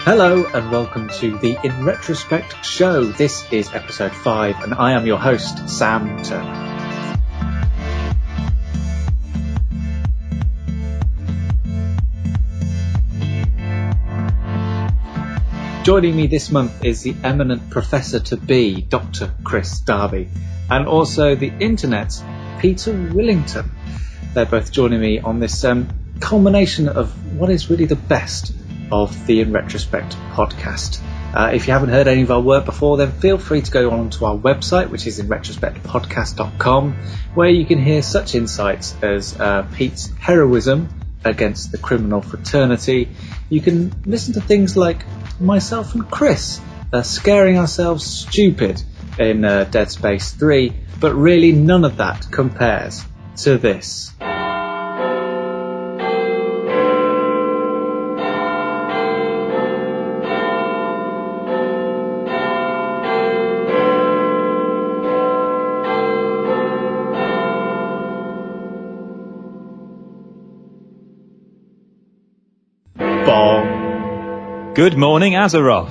Hello and welcome to the InRetroSpect show. This is episode 5 and I am your host, Sam Turner. Joining me this month is the eminent professor-to-be, Dr. Chris Darby, and also the internet's Peter Willington. They're both joining me on this culmination of what is really the best of the InRetroSpect podcast. If you haven't heard any of our work before, then feel free to go on to our website, which is InRetroSpectPodcast.com, where you can hear such insights as Pete's heroism against the criminal fraternity. You can listen to things like myself and Chris scaring ourselves stupid in Dead Space 3, but really none of that compares to this. Good morning, Azeroth.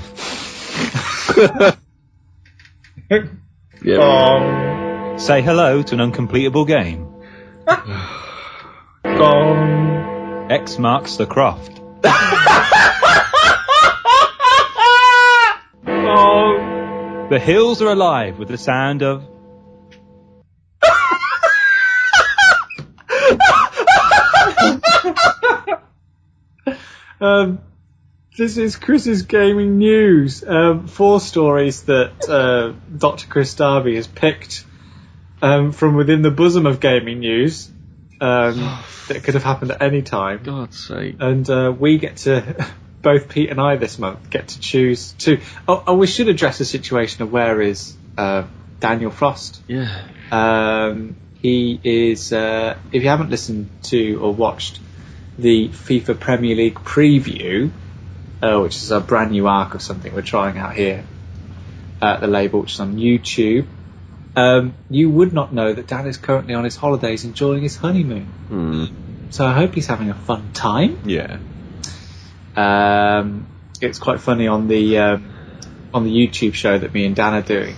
Say hello to an uncompletable game. X marks the croft. The hills are alive with the sound of... This is Chris's gaming news. 4 stories that Dr. Chris Darby has picked from within the bosom of gaming news that could have happened at any time. God's sake. And we get to, both Pete and I this month, get to choose two. Oh, we should address the situation of where is Daniel Frost. Yeah. He is, if you haven't listened to or watched the FIFA Premier League preview, which is a brand new arc of something we're trying out here at the label, which is on YouTube, you would not know that Dan is currently on his holidays enjoying his honeymoon. So I hope he's having a fun time. Yeah. It's quite funny on the YouTube show that me and Dan are doing.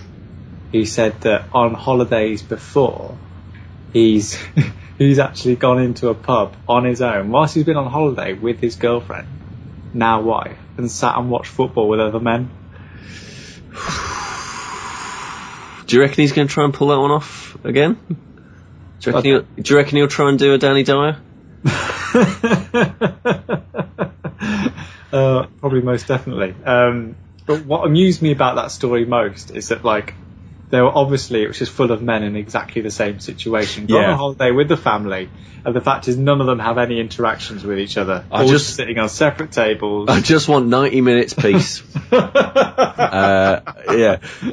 He said that on holidays before, he's actually gone into a pub on his own whilst he's been on holiday with his girlfriend, now wife, and sat and watched football with other men. Do you reckon he's going to try and pull that one off again? Do you reckon he'll try and do a Danny Dyer? Probably, most definitely. But what amused me about that story most is that, like, it was just full of men in exactly the same situation. Gone on holiday with the family, and the fact is none of them have any interactions with each other. All just sitting on separate tables. I just want 90 minutes peace. Yeah.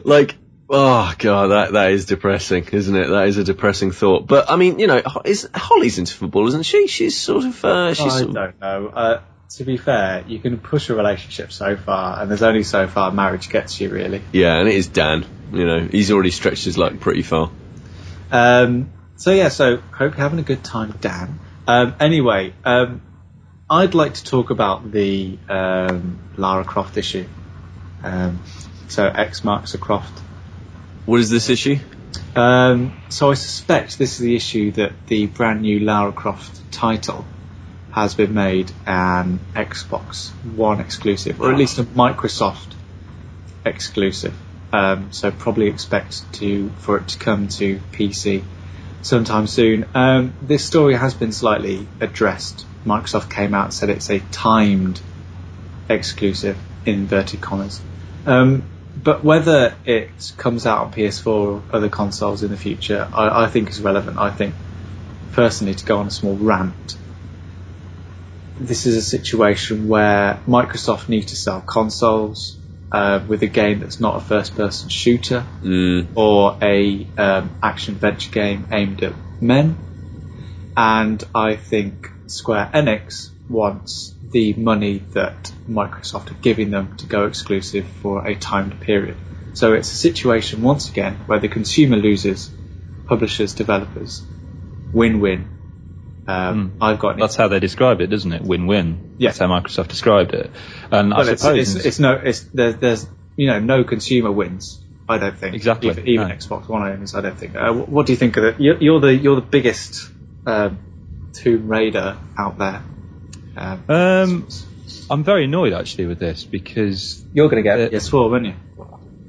Like, oh God, that is depressing, isn't it? That is a depressing thought. But, I mean, you know, Holly's into football, isn't she? She's sort of... I don't know. To be fair, you can push a relationship so far, and there's only so far marriage gets you, really. Yeah, and it is Dan. You know, he's already stretched his luck pretty far. So hope you're having a good time, Dan. Anyway, I'd like to talk about the Lara Croft issue. So X marks the Croft. What is this issue? So I suspect this is the issue that the brand new Lara Croft title has been made an Xbox One exclusive, or at least a Microsoft exclusive. So probably expect for it to come to PC sometime soon. This story has been slightly addressed. Microsoft came out and said it's a timed exclusive, in inverted commas. But whether it comes out on PS4 or other consoles in the future, I think is relevant. I think, personally, to go on a small rant, this is a situation where Microsoft need to sell consoles with a game that's not a first-person shooter or a action-adventure game aimed at men. And I think Square Enix wants the money that Microsoft are giving them to go exclusive for a timed period. So it's a situation, once again, where the consumer loses, publishers, developers, win-win. I've got That's how they describe it, doesn't it? Win-win. Yeah. That's how Microsoft described it. And But I suppose there's no consumer wins. I don't think. Exactly. Even No. Xbox One owners, I don't think. What do you think of it? You're the biggest Tomb Raider out there. I'm very annoyed actually with this because You're going to get a PS4, won't you?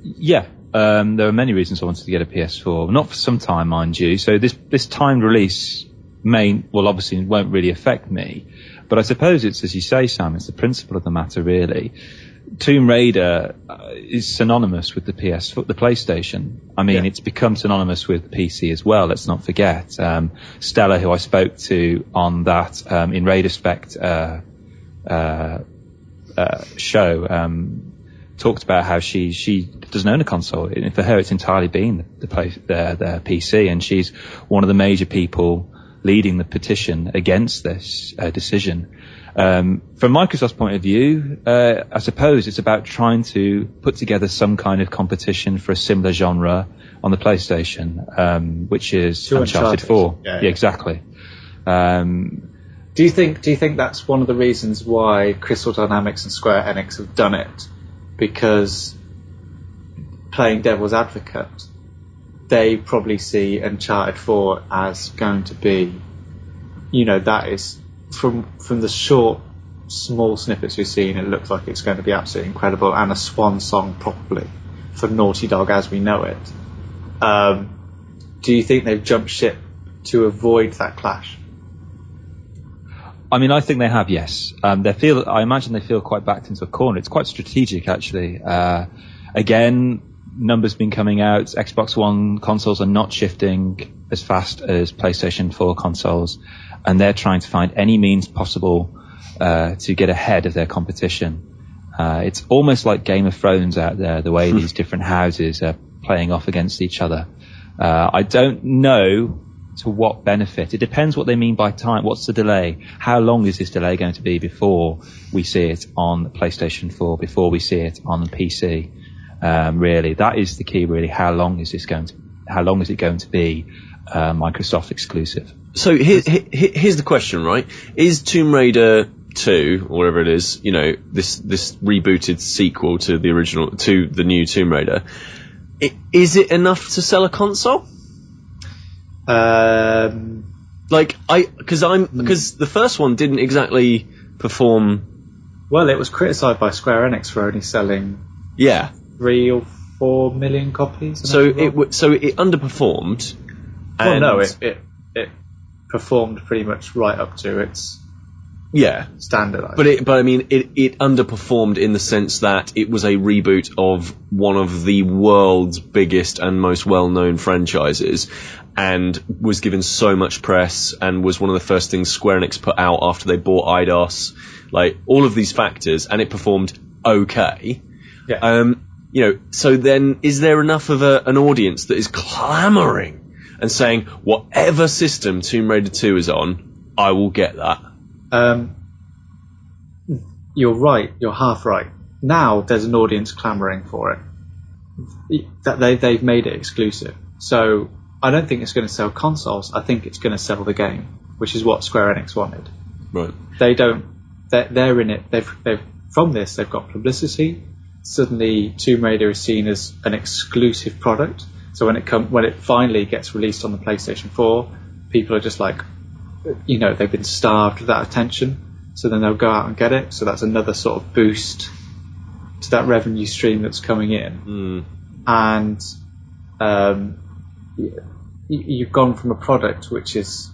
yeah, there are many reasons I wanted to get a PS4. Not for some time, mind you. So this timed release obviously won't really affect me. But I suppose it's, as you say, Sam, it's the principle of the matter, really. Tomb Raider is synonymous with the PlayStation. I mean, It's become synonymous with the PC as well. Let's not forget. Stella, who I spoke to on that InRetroSpect show, talked about how she doesn't own a console. And for her, it's entirely been the PC, and she's one of the major people leading the petition against this decision. From Microsoft's point of view, I suppose it's about trying to put together some kind of competition for a similar genre on the PlayStation, which is Uncharted 4. Yeah, exactly. Do you think that's one of the reasons why Crystal Dynamics and Square Enix have done it? Because, playing devil's advocate, they probably see Uncharted 4 as going to be, that is, from the short, small snippets we've seen, it looks like it's going to be absolutely incredible, and a swan song probably for Naughty Dog as we know it. Do you think they've jumped ship to avoid that clash? I mean, I think they have, yes. I imagine they feel quite backed into a corner. It's quite strategic, actually. Again, numbers been coming out. Xbox One consoles are not shifting as fast as PlayStation 4 consoles, and they're trying to find any means possible to get ahead of their competition. It's almost like Game of Thrones out there, the way these different houses are playing off against each other. I don't know to what benefit. It depends what they mean by time. What's the delay? How long is this delay going to be before we see it on the PlayStation 4, before we see it on the PC? Really, that is the key, really. How long is it going to be Microsoft exclusive? So here's the question, right? Is Tomb Raider 2, or whatever it is, this rebooted sequel to the original, to the new Tomb Raider, is it enough to sell a console? Because the first one didn't exactly perform. Well, it was criticised by Square Enix for only selling 3 or 4 million copies. So it underperformed. Well, no, it performed pretty much right up to its standard. But it underperformed in the sense that it was a reboot of one of the world's biggest and most well-known franchises, and was given so much press, and was one of the first things Square Enix put out after they bought Eidos. Like, all of these factors, and it performed okay. Yeah. So then, is there enough of an audience that is clamouring and saying, whatever system Tomb Raider 2 is on, I will get that? You're right. You're half right. Now there's an audience clamouring for it. They've made it exclusive. So I don't think it's going to sell consoles. I think it's going to sell the game, which is what Square Enix wanted. Right. They don't. They're in it. They've from this. They've got publicity. Suddenly, Tomb Raider is seen as an exclusive product. So when it finally gets released on the PlayStation 4, people are just like, they've been starved of that attention. So then they'll go out and get it. So that's another sort of boost to that revenue stream that's coming in. And you've gone from a product which is,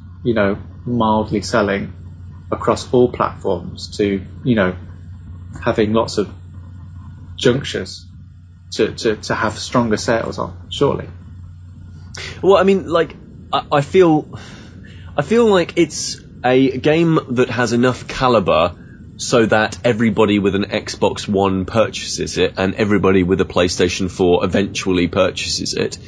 mildly selling across all platforms to, having lots of junctures to have stronger sales on, surely. Well, I mean, I feel like it's a game that has enough caliber so that everybody with an Xbox One purchases it, and everybody with a PlayStation 4 eventually purchases it.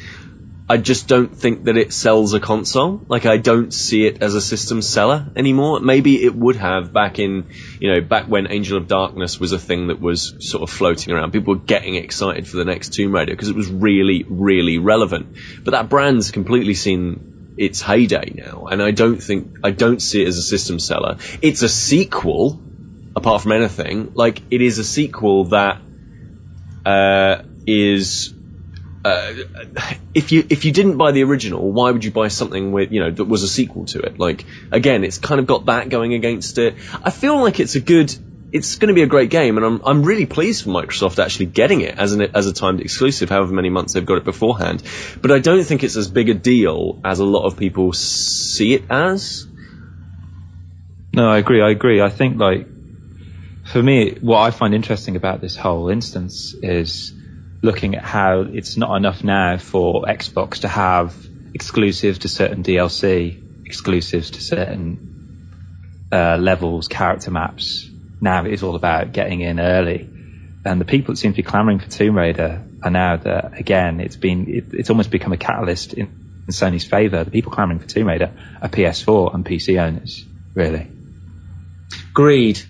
I just don't think that it sells a console. I don't see it as a system seller anymore. Maybe it would have back when Angel of Darkness was a thing that was sort of floating around. People were getting excited for the next Tomb Raider because it was really, really relevant. But that brand's completely seen its heyday now, and I don't see it as a system seller. It's a sequel, apart from anything. Like, it is a sequel that is. If you didn't buy the original, why would you buy something with, that was a sequel to it? Like, again, it's kind of got that going against it. I feel like it's going to be a great game, and I'm really pleased for Microsoft actually getting it as a timed exclusive, however many months they've got it beforehand. But I don't think it's as big a deal as a lot of people see it as. No, I agree. I think, like, for me, what I find interesting about this whole instance is looking at how it's not enough now for Xbox to have exclusives to certain DLC, exclusives to certain levels, character maps. Now it is all about getting in early. And the people that seem to be clamouring for Tomb Raider are now that, again, it's almost become a catalyst in Sony's favour. The people clamouring for Tomb Raider are PS4 and PC owners, really. Greed,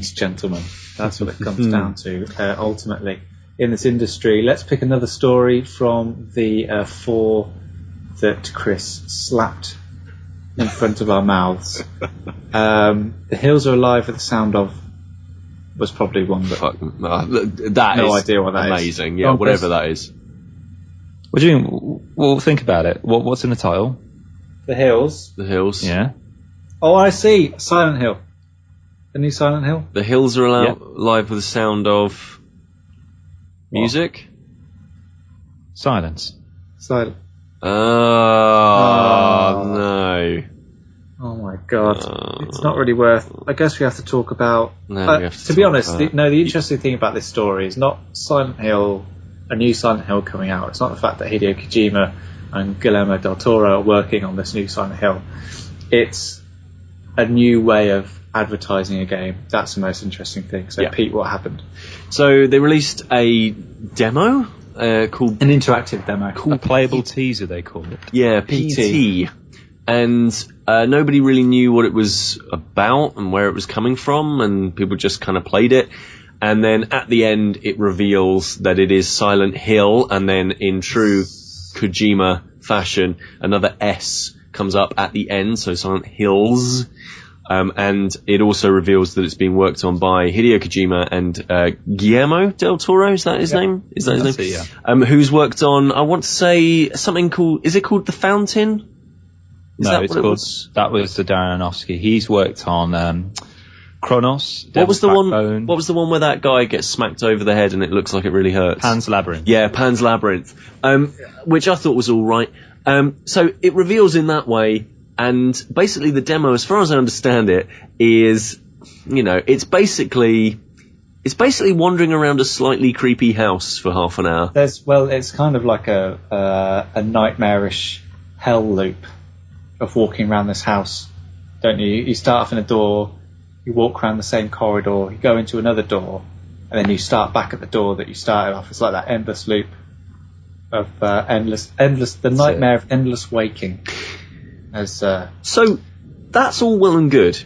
gentlemen. That's what it comes down to, ultimately. In this industry, let's pick another story from the 4 that Chris slapped in front of our mouths. The Hills Are Alive with the Sound of was probably one that no idea what that amazing. is. Amazing, yeah, whatever that is. What do you mean? Well, think about it. What's in the title? The Hills. The Hills. Yeah. Oh, I see. Silent Hill. The new Silent Hill. The Hills Are Alive with the Sound of music. Silence. Silent. No. Oh my god. It's not really worth. I guess we have to talk about. To be honest, the interesting thing about this story is not Silent Hill, a new Silent Hill coming out. It's not the fact that Hideo Kojima and Guillermo del Toro are working on this new Silent Hill. It's a new way of advertising a game. That's the most interesting thing. So, Pete, what happened? So they released a demo called an interactive demo, a playable teaser. They called it. Yeah, PT. And nobody really knew what it was about and where it was coming from, and people just kind of played it. And then at the end, it reveals that it is Silent Hill, and then in true Kojima fashion, another S comes up at the end, so Silent Hills. And it also reveals that it's being worked on by Hideo Kojima and Guillermo del Toro. Is that his name? Is that his name? Yeah. Who's worked on, I want to say, something called, is it called The Fountain? That was the Darren Aronofsky. He's worked on Kronos. What was the one where that guy gets smacked over the head and it looks like it really hurts? Pan's Labyrinth. Yeah, Pan's Labyrinth. Which I thought was all right. So it reveals in that way, and basically the demo, as far as I understand it, is, it's basically wandering around a slightly creepy house for half an hour. It's kind of like a nightmarish hell loop of walking around this house, don't you? You start off in a door, you walk around the same corridor, you go into another door, and then you start back at the door that you started off. It's like that endless loop of the nightmare of endless waking. So that's all well and good,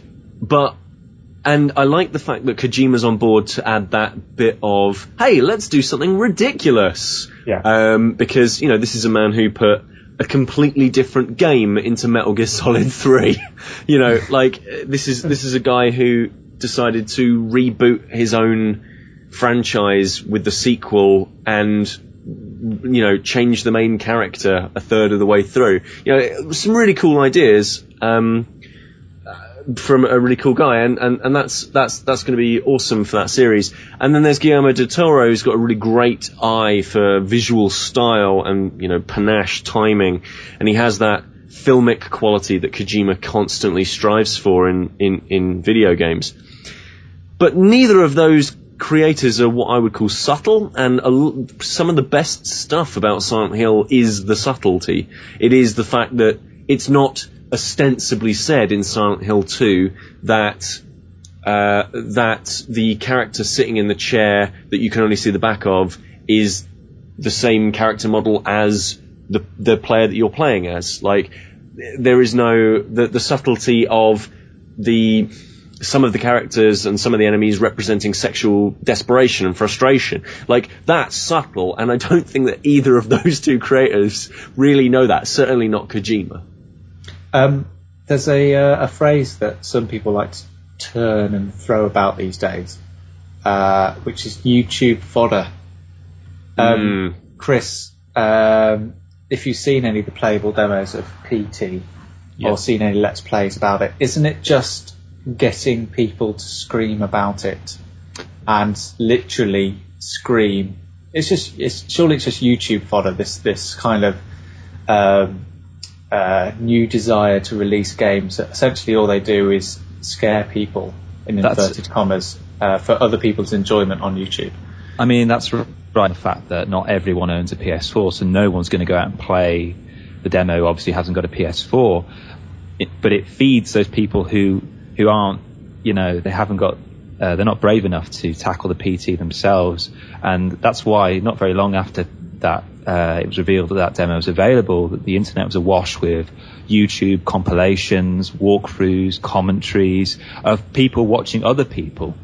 and I like the fact that Kojima's on board to add that bit of, hey, let's do something ridiculous. Yeah. Because, this is a man who put a completely different game into Metal Gear Solid 3. This is a guy who decided to reboot his own franchise with the sequel and, change the main character a third of the way through. Some really cool ideas, from a really cool guy, and that's going to be awesome for that series. And then there's Guillermo del Toro, who's got a really great eye for visual style and panache, timing, and he has that filmic quality that Kojima constantly strives for in video games. But neither of those creators are what I would call subtle, and some of the best stuff about Silent Hill is the subtlety. It is the fact that it's not ostensibly said in Silent Hill 2 that the character sitting in the chair that you can only see the back of is the same character model as the player that you're playing as. Like, there is no the subtlety of some of the characters and some of the enemies representing sexual desperation and frustration. Like, that's subtle, and I don't think that either of those two creators really know that. Certainly not Kojima. There's a phrase that some people like to turn and throw about these days, which is YouTube fodder. Chris, if you've seen any of the playable demos of PT or seen any Let's Plays about it, isn't it just getting people to scream about it and literally scream? Surely it's just YouTube fodder, this kind of new desire to release games. Essentially all they do is scare people, in inverted commas, for other people's enjoyment on YouTube. I mean, that's right. The fact that not everyone owns a PS4, so no one's going to go out and play the demo. Obviously hasn't got a PS4, but it feeds those people who aren't, they haven't got, they're not brave enough to tackle the PT themselves. And that's why not very long after that, it was revealed that demo was available, that the internet was awash with YouTube compilations, walkthroughs, commentaries of people watching other people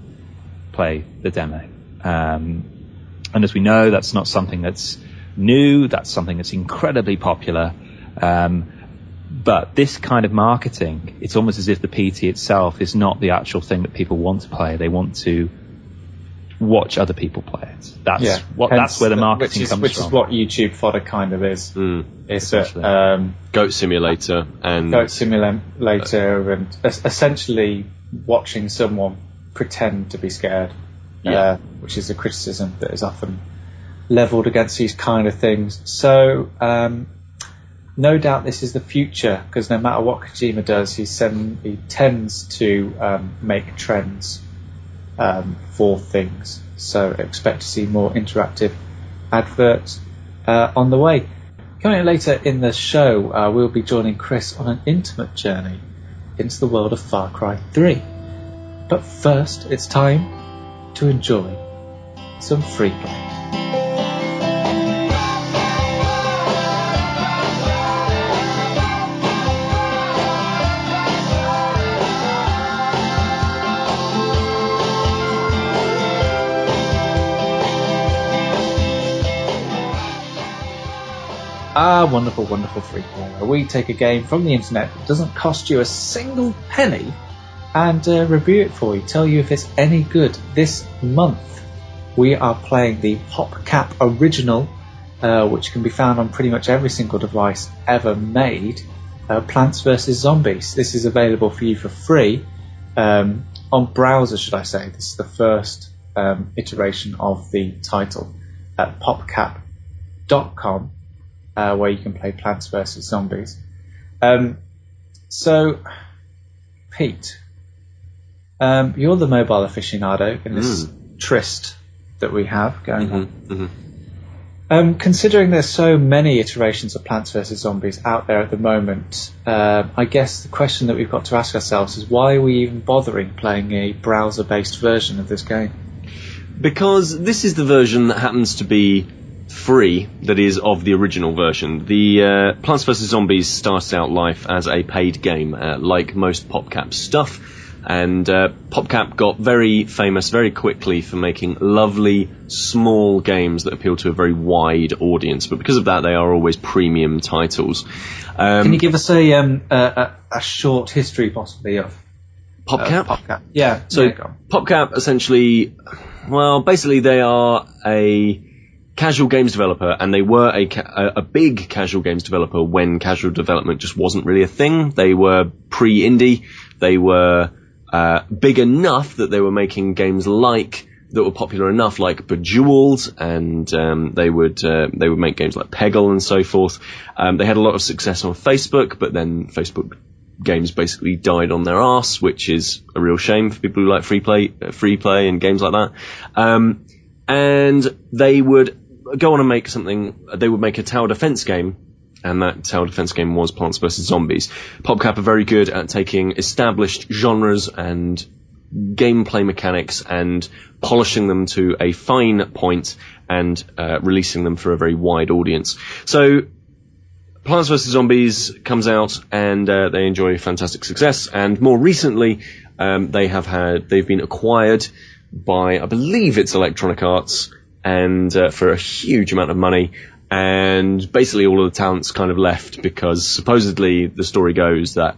play the demo. And as we know, that's not something that's new. That's something that's incredibly popular. But this kind of marketing, it's almost as if the PT itself is not the actual thing that people want to play. They want to watch other people play it. That's where the marketing comes from. Which is what YouTube fodder kind of is. It's Goat Simulator and essentially watching someone pretend to be scared. Which is a criticism that is often levelled against these kind of things. So no doubt this is the future, because no matter what Kojima does, he tends to make trends for things. So expect to see more interactive adverts on the way. Coming later in the show, we'll be joining Chris on an intimate journey into the world of Far Cry 3. But first, it's time to enjoy some free play. Wonderful, wonderful free play, where we take a game from the internet that doesn't cost you a single penny and review it for you, tell you if it's any good. This month we are playing the PopCap Original, which can be found on pretty much every single device ever made, Plants vs. Zombies. This is available for you for free on browser, should I say. This is the first iteration of the title at popcap.com, where you can play Plants vs. Zombies. So, Pete, you're the mobile aficionado in this tryst that we have going on. Considering there's so many iterations of Plants vs. Zombies out there at the moment, I guess the question that we've got to ask ourselves is, why are we even bothering playing a browser-based version of this game? Because this is the version that happens to be free, that is, of the original version. The Plants vs. Zombies started out life as a paid game, like most PopCap stuff. And PopCap got very famous very quickly for making lovely, small games that appeal to a very wide audience. But because of that, they are always premium titles. Can you give us a short history, possibly, of PopCap? PopCap. Yeah. So PopCap, essentially, well, basically they are a casual games developer, and they were a big casual games developer when casual development just wasn't really a thing. They were pre-indie. They were big enough that they were making games that were popular enough, like Bejeweled, and they would make games like Peggle and so forth. They had a lot of success on Facebook, but then Facebook games basically died on their arse, which is a real shame for people who like free play and games like that. And they would go on and make something. They would make a tower defense game, and that tower defense game was Plants vs. Zombies. PopCap are very good at taking established genres and gameplay mechanics and polishing them to a fine point and releasing them for a very wide audience. So Plants vs. Zombies comes out, and they enjoy fantastic success. And more recently, they've been acquired by, I believe it's Electronic Arts, and for a huge amount of money. and basically all of the talent's kind of left because supposedly the story goes that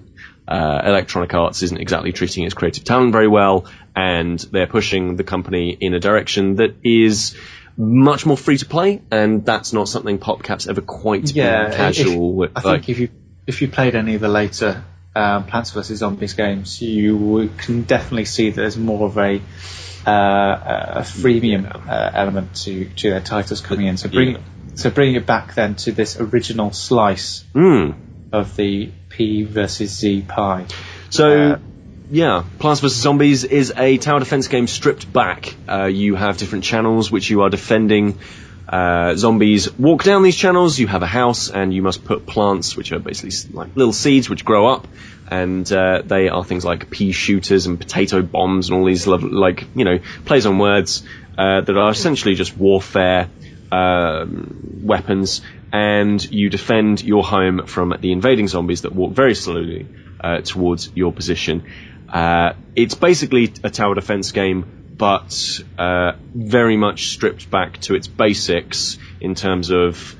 Electronic Arts isn't exactly treating its creative talent very well, and they're pushing the company in a direction that is much more free to play, and that's not something PopCap's ever quite been casual with. I think if you played any of the later Plants vs Zombies games, you can definitely see that there's more of a freemium element to their titles coming in. So bringing it back then to this original slice of the P versus Z pie. So, Plants vs Zombies is a tower defense game stripped back. You have different channels which you are defending. Zombies walk down these channels. You have a house, and you must put plants, which are basically like little seeds which grow up, and they are things like pea shooters and potato bombs and all these plays on words that are essentially just warfare weapons, and you defend your home from the invading zombies that walk very slowly towards your position. It's basically a tower defense game, but very much stripped back to its basics in terms of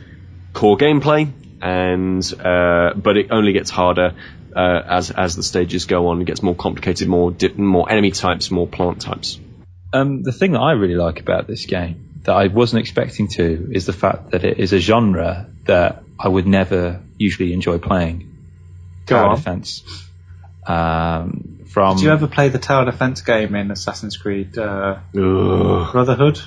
core gameplay, and but it only gets harder as the stages go on. It gets more complicated, more enemy types, more plant types. The thing that I really like about this game that I wasn't expecting to is the fact that it is a genre that I would never usually enjoy playing. Tower defense. Did you ever play the tower defense game in Assassin's Creed Brotherhood?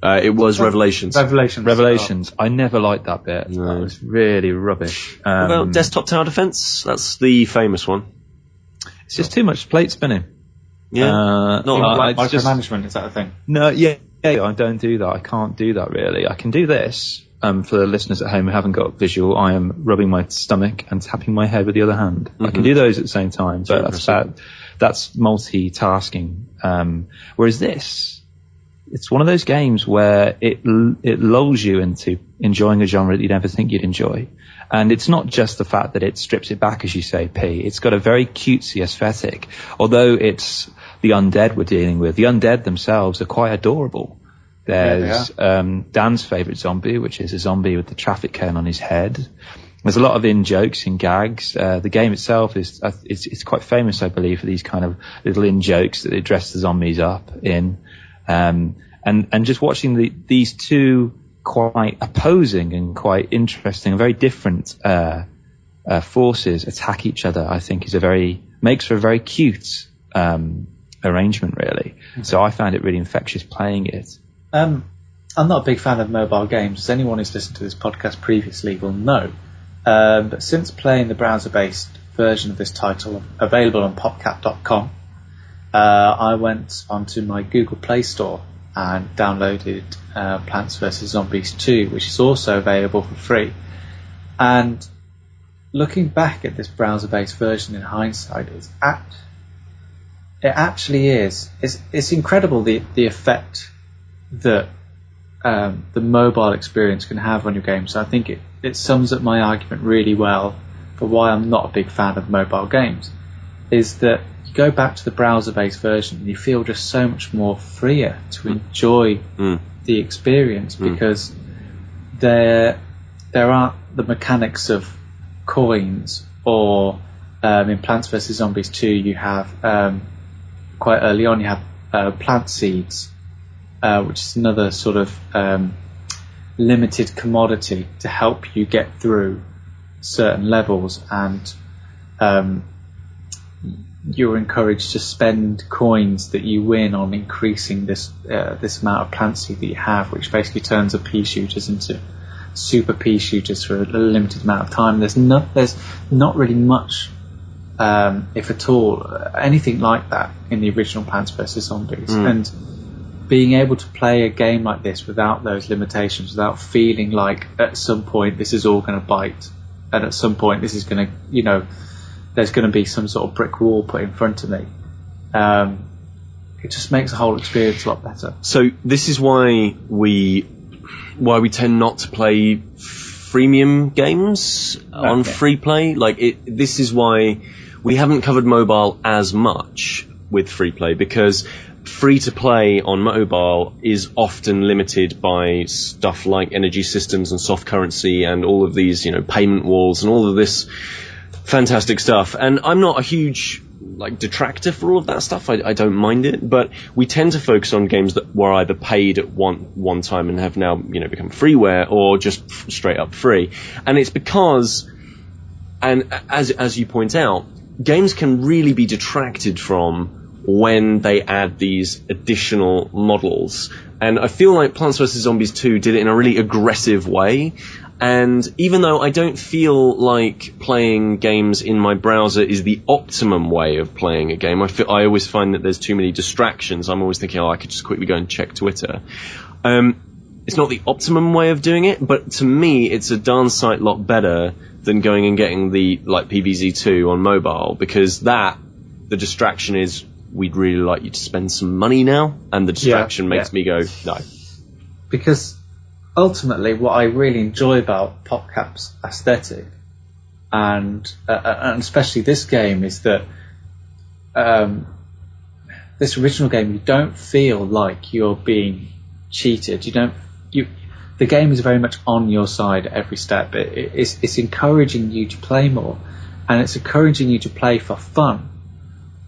It was Revelations. Revelations. I never liked that bit. No. That was really rubbish. What about desktop tower defense? That's the famous one. It's just too much plate spinning. Yeah. Not like micromanagement, is that a thing? No, I don't do that. I can't do that really. I can do this. For the listeners at home who haven't got visual, I am rubbing my stomach and tapping my head with the other hand. I can do those at the same time, but that's multitasking. Whereas this, it's one of those games where it lulls you into enjoying a genre that you never think you'd enjoy. And it's not just the fact that it strips it back, as you say, P. It's got a very cutesy aesthetic. Although it's the undead we're dealing with, the undead themselves are quite adorable. There's Dan's favourite zombie, which is a zombie with the traffic cone on his head. There's a lot of in-jokes and gags. The game itself is it's quite famous, I believe, for these kind of little in-jokes that they dress the zombies up in. And just watching these two quite opposing and quite interesting and very different forces attack each other, I think makes for a very cute arrangement, really. So I found it really infectious playing it. I'm not a big fan of mobile games, as anyone who's listened to this podcast previously will know. But since playing the browser-based version of this title, available on popcap.com, I went onto my Google Play Store and downloaded Plants vs Zombies 2, which is also available for free. And looking back at this browser-based version in hindsight, it actually is. It's incredible the effect that the mobile experience can have on your game. So I think it sums up my argument really well for why I'm not a big fan of mobile games, is that you go back to the browser-based version and you feel just so much more freer to enjoy the experience, because there aren't the mechanics of coins, or in Plants vs Zombies 2 you have quite early on you have plant seeds, which is another sort of limited commodity to help you get through certain levels, and you're encouraged to spend coins that you win on increasing this amount of plant seed that you have, which basically turns the pea shooters into super pea shooters for a limited amount of time. There's not really much, if at all, anything like that in the original Plants vs Zombies. And being able to play a game like this without those limitations, without feeling like at some point this is all going to bite, and at some point this is going to, there's going to be some sort of brick wall put in front of me, it just makes the whole experience a lot better. So this is why we tend not to play freemium games on free play. This is why we haven't covered mobile as much with free play, because free to play on mobile is often limited by stuff like energy systems and soft currency and all of these, payment walls and all of this fantastic stuff. And I'm not a huge detractor for all of that stuff. I don't mind it, but we tend to focus on games that were either paid at one time and have now become freeware, or just straight up free. And it's because, and as you point out, games can really be detracted from when they add these additional models. And I feel like Plants vs. Zombies 2 did it in a really aggressive way. And even though I don't feel like playing games in my browser is the optimum way of playing a game, I always find that there's too many distractions. I'm always thinking, I could just quickly go and check Twitter. It's not the optimum way of doing it, but to me, it's a darn sight lot better than going and getting the PVZ2 on mobile, because the distraction is, we'd really like you to spend some money now, and the distraction makes me go, no. Because ultimately, what I really enjoy about PopCap's aesthetic, and especially this game, is that this original game, you don't feel like you're being cheated. The game is very much on your side at every step. It's encouraging you to play more, and it's encouraging you to play for fun.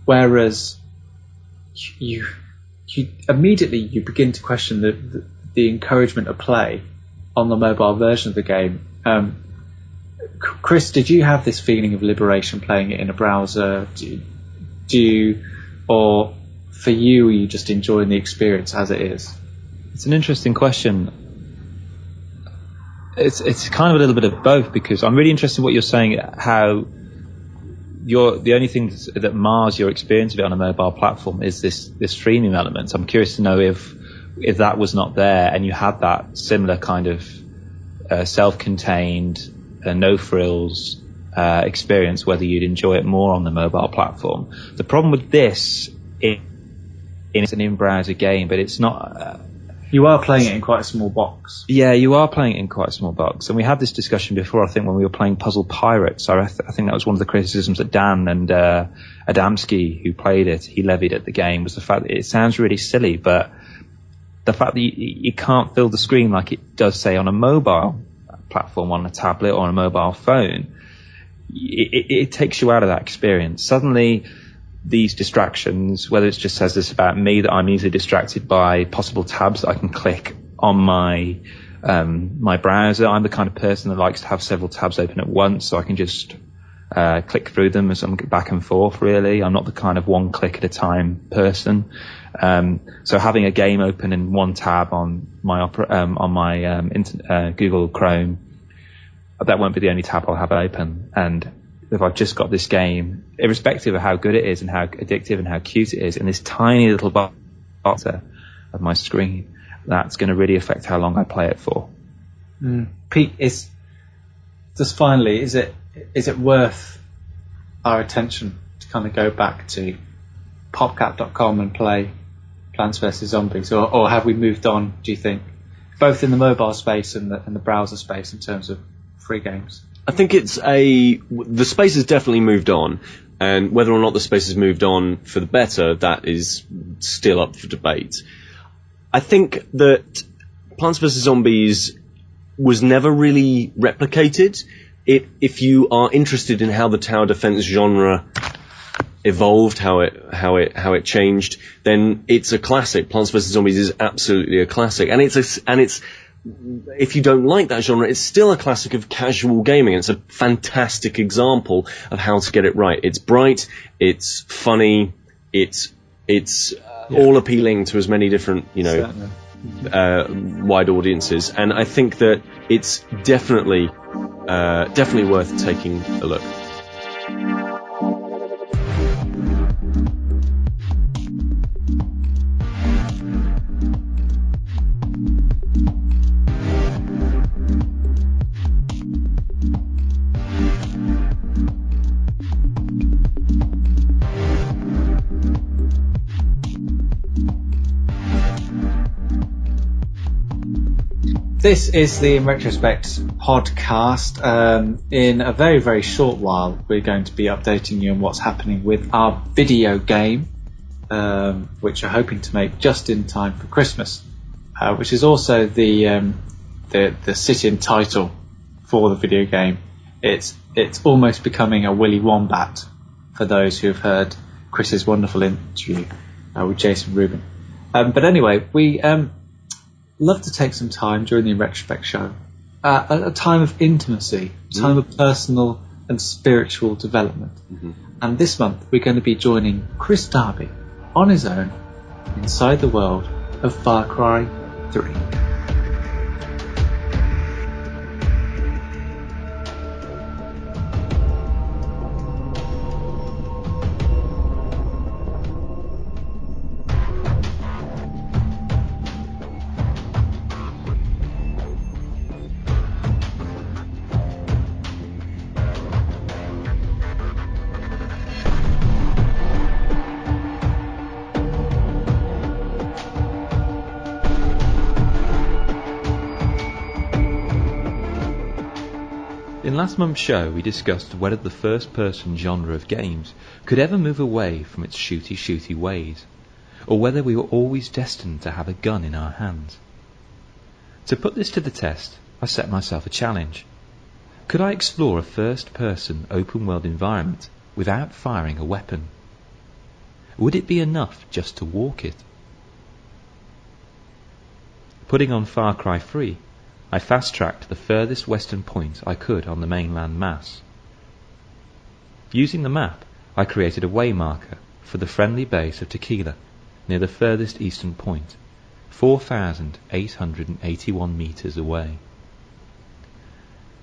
Whereas you immediately begin to question the encouragement of play on the mobile version of the game. Chris, did you have this feeling of liberation playing it in a browser? Or for you, are you just enjoying the experience as it is? It's an interesting question. It's kind of a little bit of both, because I'm really interested in what you're saying, how the only thing that mars your experience of it on a mobile platform is this freemium element. I'm curious to know if that was not there and you had that similar kind of self-contained, no frills experience, whether you'd enjoy it more on the mobile platform. The problem with this is it's an in-browser game, but it's not. You are playing it in quite a small box. Yeah, you are playing it in quite a small box. And we had this discussion before, I think, when we were playing Puzzle Pirates. I think that was one of the criticisms that Dan and Adamski, who played it, he levied at the game, was the fact that it sounds really silly, but the fact that you can't fill the screen like it does, say, on a mobile platform, on a tablet or on a mobile phone, it takes you out of that experience. Suddenly, these distractions, whether it just says this about me, that I'm easily distracted by possible tabs that I can click on my browser. I'm the kind of person that likes to have several tabs open at once, so I can just click through them as I'm back and forth, really. I'm not the kind of one click at a time person. So having a game open in one tab on my Google Chrome, that won't be the only tab I'll have open. And if I've just got this game, irrespective of how good it is and how addictive and how cute it is, in this tiny little box of my screen, that's going to really affect how long I play it for. Pete, is it worth our attention to kind of go back to popcap.com and play Plants vs. Zombies, or have we moved on, do you think, both in the mobile space and the browser space in terms of free games? I think the space has definitely moved on, and whether or not the space has moved on for the better, that is still up for debate. I think that Plants vs. Zombies was never really replicated. If you are interested in how the tower defense genre evolved, how it changed, then it's a classic. Plants vs. Zombies is absolutely a classic, and it's if you don't like that genre, it's still a classic of casual gaming. It's a fantastic example of how to get it right. It's bright, it's funny, it's all appealing to as many different, wide audiences. And I think that it's definitely worth taking a look. This is the InRetroSpect podcast. In a very, very short while, we're going to be updating you on what's happening with our video game, which are hoping to make just in time for Christmas, which is also the sit-in title for the video game. It's almost becoming a Willy Wombat for those who have heard Chris's wonderful interview with Jason Rubin. But anyway, we love to take some time during the InRetroSpect show, a time of intimacy, a time of personal and spiritual development. And this month we're going to be joining Chris Darby on his own inside the world of Far Cry 3. In last month's show we discussed whether the first-person genre of games could ever move away from its shooty ways, or whether we were always destined to have a gun in our hands. To put this to the test, I set myself a challenge. Could I explore a first-person open-world environment without firing a weapon? Would it be enough just to walk it? Putting on Far Cry 3, I fast-tracked the furthest western point I could on the mainland mass. Using the map, I created a waymarker for the friendly base of Tequila near the furthest eastern point, 4,881 meters away.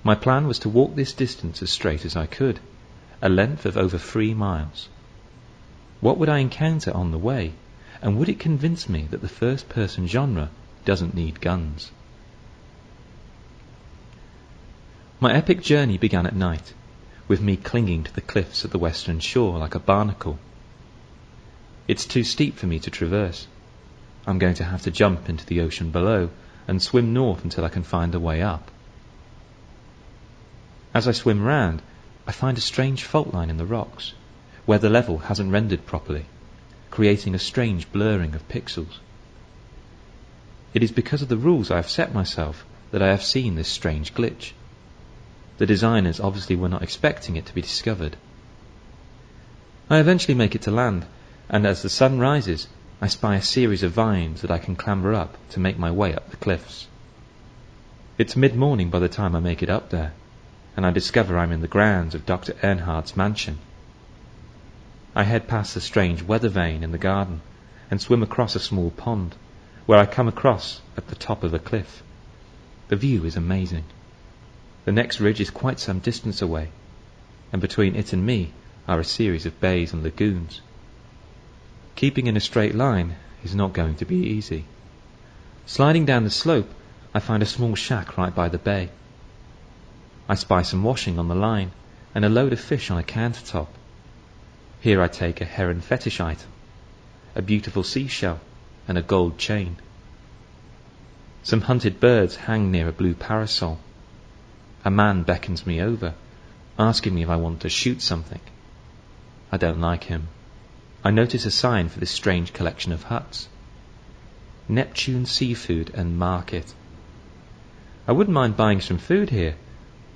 My plan was to walk this distance as straight as I could, a length of over 3 miles. What would I encounter on the way, and would it convince me that the first-person genre doesn't need guns? My epic journey began at night, with me clinging to the cliffs of the western shore like a barnacle. It's too steep for me to traverse. I'm going to have to jump into the ocean below and swim north until I can find a way up. As I swim round, I find a strange fault line in the rocks, where the level hasn't rendered properly, creating a strange blurring of pixels. It is because of the rules I have set myself that I have seen this strange glitch. The designers obviously were not expecting it to be discovered. I eventually make it to land, and as the sun rises, I spy a series of vines that I can clamber up to make my way up the cliffs. It's mid-morning by the time I make it up there, and I discover I'm in the grounds of Dr. Earnhardt's mansion. I head past the strange weather vane in the garden and swim across a small pond, where I come across at the top of a cliff. The view is amazing. The next ridge is quite some distance away, and between it and me are a series of bays and lagoons. Keeping in a straight line is not going to be easy. Sliding down the slope, I find a small shack right by the bay. I spy some washing on the line and a load of fish on a countertop. Here I take a heron fetish item, a beautiful seashell, and a gold chain. Some hunted birds hang near a blue parasol. A man beckons me over, asking me if I want to shoot something. I don't like him. I notice a sign for this strange collection of huts. Neptune Seafood and Market. I wouldn't mind buying some food here,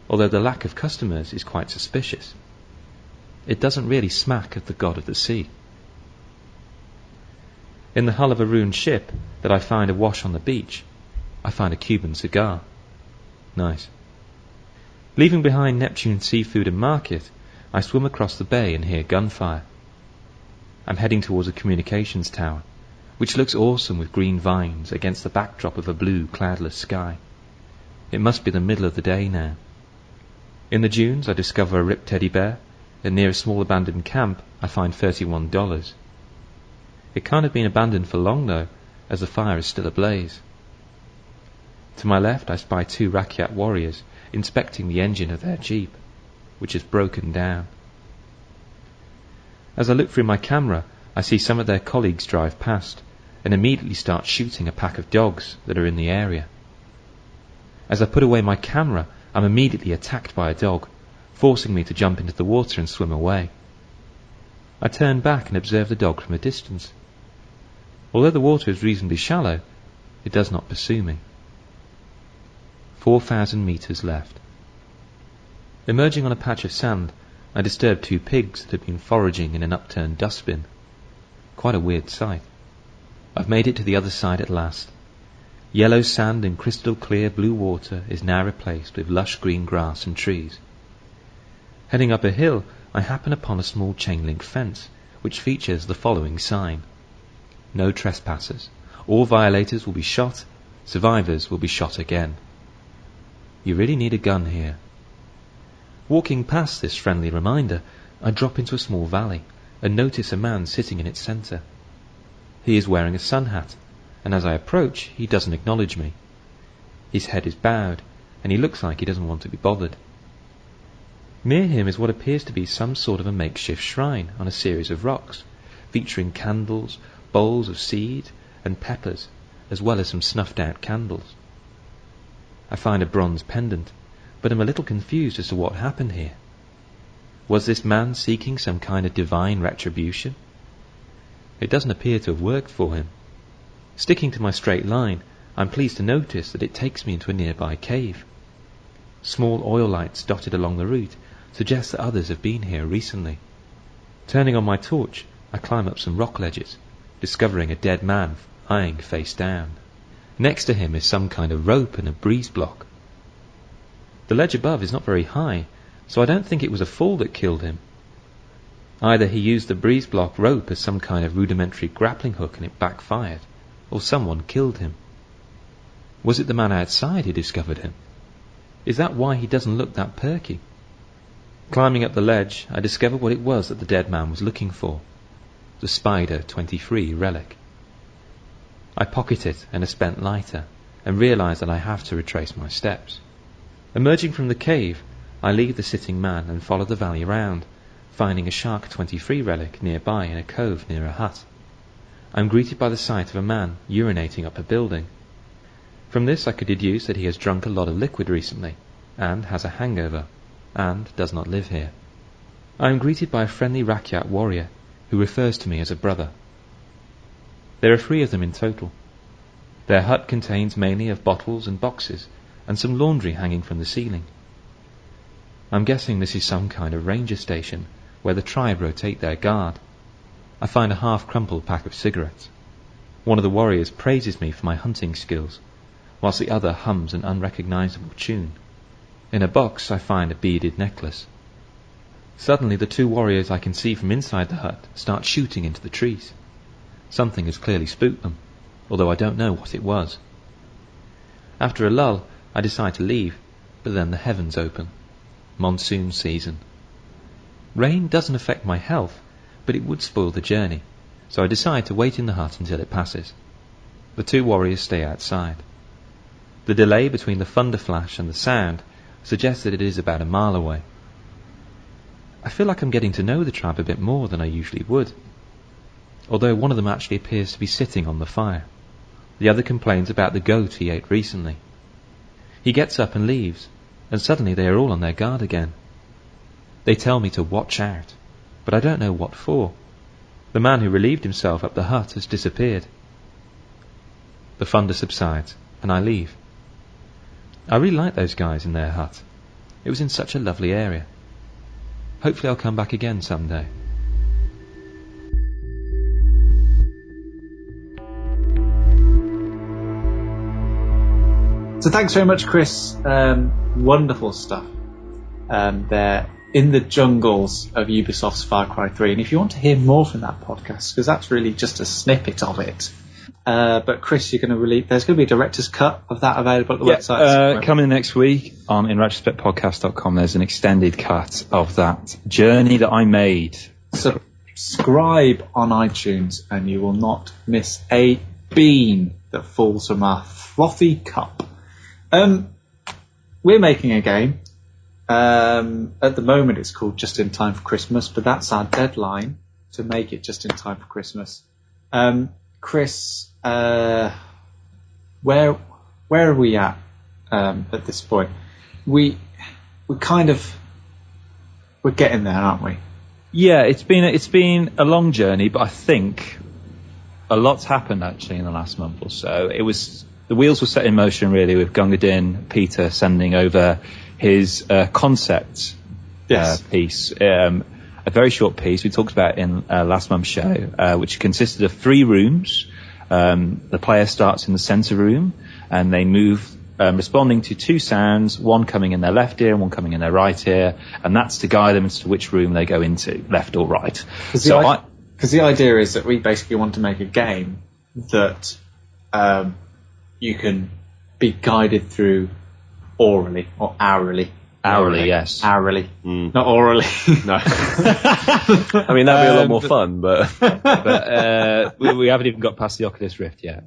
although the lack of customers is quite suspicious. It doesn't really smack of the god of the sea. In the hull of a ruined ship that I find awash on the beach, I find a Cuban cigar. Nice. Leaving behind Neptune Seafood and Market, I swim across the bay and hear gunfire. I'm heading towards a communications tower, which looks awesome with green vines against the backdrop of a blue, cloudless sky. It must be the middle of the day now. In the dunes I discover a ripped teddy bear, and near a small abandoned camp I find $31. It can't have been abandoned for long though, as the fire is still ablaze. To my left I spy 2 Rakyat warriors inspecting the engine of their jeep, which is broken down. As I look through my camera, I see some of their colleagues drive past and immediately start shooting a pack of dogs that are in the area. As I put away my camera, I'm immediately attacked by a dog, forcing me to jump into the water and swim away. I turn back and observe the dog from a distance. Although the water is reasonably shallow, it does not pursue me. 4,000 metres left. Emerging on a patch of sand, I disturbed 2 pigs that had been foraging in an upturned dustbin. Quite a weird sight. I've made it to the other side at last. Yellow sand and crystal clear blue water is now replaced with lush green grass and trees. Heading up a hill, I happen upon a small chain-link fence, which features the following sign: "No trespassers. All violators will be shot. Survivors will be shot again." You really need a gun here. Walking past this friendly reminder, I drop into a small valley and notice a man sitting in its centre. He is wearing a sun hat, and as I approach, he doesn't acknowledge me. His head is bowed, and he looks like he doesn't want to be bothered. Near him is what appears to be some sort of a makeshift shrine on a series of rocks, featuring candles, bowls of seed, and peppers, as well as some snuffed-out candles. I find a bronze pendant, but am a little confused as to what happened here. Was this man seeking some kind of divine retribution? It doesn't appear to have worked for him. Sticking to my straight line, I'm pleased to notice that it takes me into a nearby cave. Small oil lights dotted along the route suggest that others have been here recently. Turning on my torch, I climb up some rock ledges, discovering a dead man lying face down. Next to him is some kind of rope and a breeze block. The ledge above is not very high, so I don't think it was a fall that killed him. Either he used the breeze block rope as some kind of rudimentary grappling hook and it backfired, or someone killed him. Was it the man outside who discovered him? Is that why he doesn't look that perky? Climbing up the ledge, I discover what it was that the dead man was looking for: the Spider 23 relic. I pocket it and a spent lighter, and realise that I have to retrace my steps. Emerging from the cave, I leave the sitting man and follow the valley round, finding a Shark 23 relic nearby in a cove near a hut. I am greeted by the sight of a man urinating up a building. From this I could deduce that he has drunk a lot of liquid recently, and has a hangover, and does not live here. I am greeted by a friendly Rakyat warrior, who refers to me as a brother. There are 3 of them in total. Their hut contains mainly of bottles and boxes, and some laundry hanging from the ceiling. I'm guessing this is some kind of ranger station, where the tribe rotate their guard. I find a half-crumpled pack of cigarettes. One of the warriors praises me for my hunting skills, whilst the other hums an unrecognizable tune. In a box I find a beaded necklace. Suddenly the 2 warriors I can see from inside the hut start shooting into the trees. Something has clearly spooked them, although I don't know what it was. After a lull, I decide to leave, but then the heavens open. Monsoon season. Rain doesn't affect my health, but it would spoil the journey, so I decide to wait in the hut until it passes. The 2 warriors stay outside. The delay between the thunder flash and the sound suggests that it is about a mile away. I feel like I'm getting to know the tribe a bit more than I usually would, although one of them actually appears to be sitting on the fire. The other complains about the goat he ate recently. He gets up and leaves, and suddenly they are all on their guard again. They tell me to watch out, but I don't know what for. The man who relieved himself up the hut has disappeared. The thunder subsides, and I leave. I really like those guys in their hut. It was in such a lovely area. Hopefully I'll come back again someday. So thanks very much, Chris. Wonderful stuff. They're in the jungles of Ubisoft's Far Cry 3. And if you want to hear more from that podcast, because that's really just a snippet of it. But Chris, there's going to be a director's cut of that available at the website. Coming next week on InRetroSpectPodcast.com, there's an extended cut of that journey that I made. Subscribe on iTunes and you will not miss a bean that falls from our frothy cup. We're making a game. At the moment it's called Just in Time for Christmas, but that's our deadline to make it just in time for Christmas. Chris, where are we at this point? We're getting there, aren't we? Yeah, it's been a long journey, but I think a lot's happened actually in the last month or so. The wheels were set in motion really with Gungadin Peter sending over his concept piece, a very short piece we talked about in last month's show, which consisted of 3 rooms. The player starts in the center room and they move responding to 2 sounds, one coming in their left ear and one coming in their right ear, and that's to guide them as to which room they go into, left or right. Because the idea is that we basically want to make a game that you can be guided through orally or hourly. Hourly, yes. Hourly, not orally. No. I mean, that'd be a lot more fun, but we haven't even got past the Oculus Rift yet.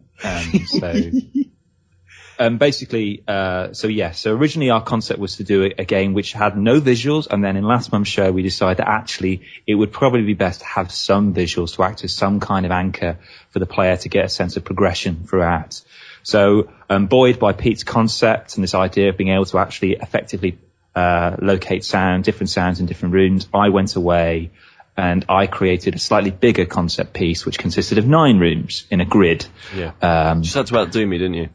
So originally our concept was to do a game which had no visuals, and then in last month's show we decided that actually it would probably be best to have some visuals to act as some kind of anchor for the player to get a sense of progression throughout. So buoyed by Pete's concept and this idea of being able to actually effectively locate different sounds in different rooms, I went away and I created a slightly bigger concept piece which consisted of 9 rooms in a grid. Yeah. Just had to outdo me, didn't you?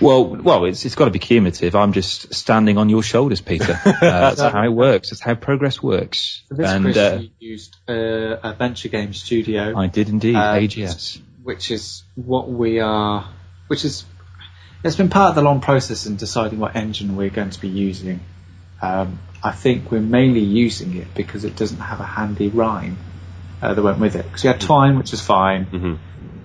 Well, it's got to be cumulative. I'm just standing on your shoulders, Peter. That's how it works. That's how progress works. For this, Chris, you used a venture game studio. I did indeed, AGS. Which is what we are. It's been part of the long process in deciding what engine we're going to be using. I think we're mainly using it because it doesn't have a handy rhyme that went with it. Because we had Twine, which was fine,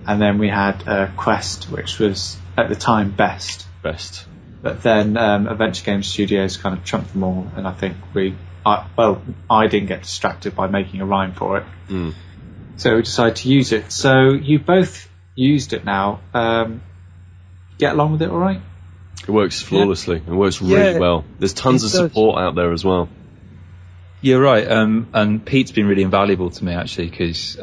and then we had Quest, which was at the time best. But then Adventure Game Studios kind of trumped them all, and I think I didn't get distracted by making a rhyme for it, so we decided to use it. So you both used it now. Get along with it all right? It works flawlessly. It works really well. There's tons of support out there as well. You're right, and Pete's been really invaluable to me actually, because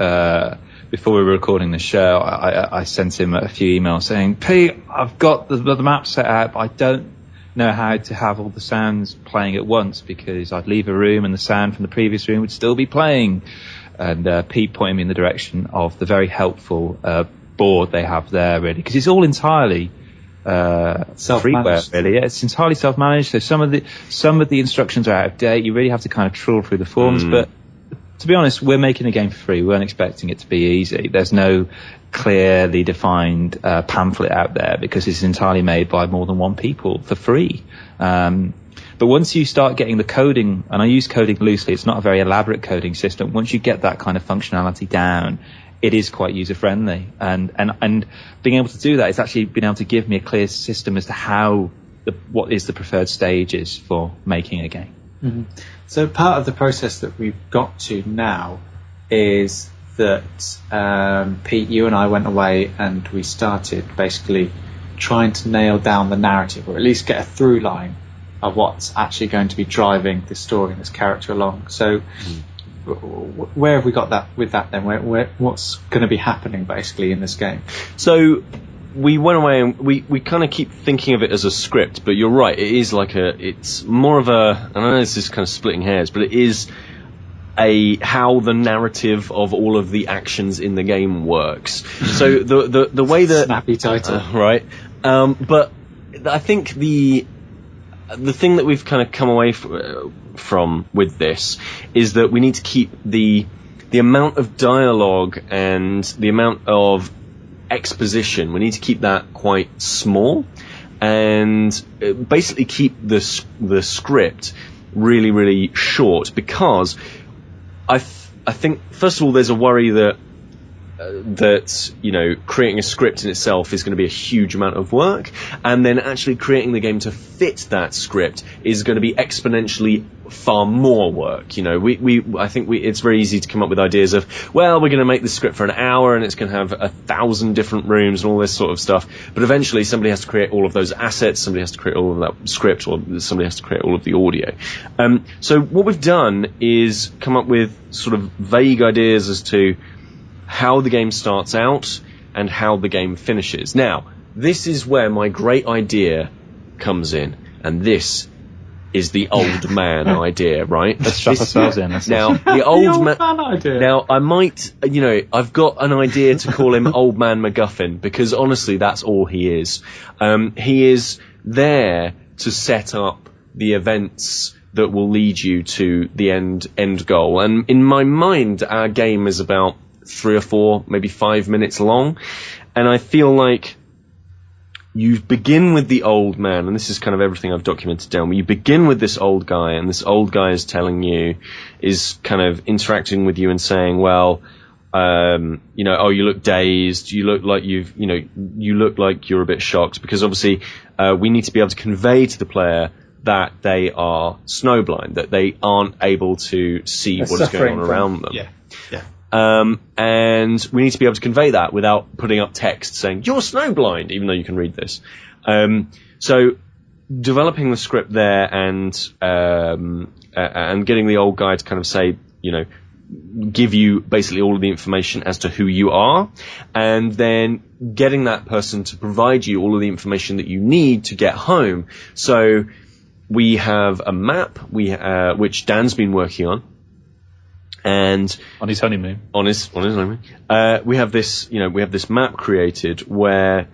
before we were recording the show, I sent him a few emails saying, Pete, I've got the map set out, but I don't know how to have all the sounds playing at once, because I'd leave a room and the sound from the previous room would still be playing. And Pete pointed me in the direction of the very helpful board they have there, really, because it's all entirely freeware, really. It's entirely self-managed, so some of the instructions are out of date. You really have to kind of trawl through the forms, but to be honest, we're making a game for free. We weren't expecting it to be easy. There's no clearly defined pamphlet out there because it's entirely made by more than one people for free. But once you start getting the coding, and I use coding loosely, it's not a very elaborate coding system. Once you get that kind of functionality down, it is quite user-friendly. And being able to do that, it's actually been able to give me a clear system as to what is the preferred stages for making a game. Mm-hmm. So part of the process that we've got to now is that Pete, you and I went away and we started basically trying to nail down the narrative, or at least get a through line of what's actually going to be driving the story and this character along. So where have we got that with that then? What's going to be happening basically in this game? So we went away and we kind of keep thinking of it as a script, but you're right, it is like it's more of and I know this is kind of splitting hairs, but it is how the narrative of all of the actions in the game works. So the way that snappy title, right? But I think the thing that we've kind of come away from with this is that we need to keep the amount of dialogue and the amount of exposition, we need to keep that quite small, and basically keep the script really, really short, because I think first of all there's a worry that creating a script in itself is going to be a huge amount of work, and then actually creating the game to fit that script is going to be exponentially far more work. I think it's very easy to come up with ideas of, well, we're going to make this script for an hour and it's going to have 1,000 different rooms and all this sort of stuff, but eventually somebody has to create all of those assets, somebody has to create all of that script, or somebody has to create all of the audio. So what we've done is come up with sort of vague ideas as to how the game starts out and how the game finishes. Now, this is where my great idea comes in, and this is the old man idea, right? Let's strap ourselves in. Now, the old man idea. Now, I might, I've got an idea to call him Old Man MacGuffin, because honestly, that's all he is. He is there to set up the events that will lead you to the end goal. And in my mind, our game is about 3 or 4, maybe 5 minutes long. And I feel like you begin with the old man, and this is kind of everything I've documented down, where you begin with this old guy, and this old guy is telling you, is kind of interacting with you and saying, well, oh, you look dazed, you look like you look like you're a bit shocked, because obviously we need to be able to convey to the player that they are snowblind, that they aren't able to see what is going on around them. Yeah. And we need to be able to convey that without putting up text saying, you're snowblind, even though you can read this. So developing the script there and getting the old guy to kind of say, give you basically all of the information as to who you are, and then getting that person to provide you all of the information that you need to get home. So we have a map, which Dan's been working on. And on his honeymoon, we have this map created where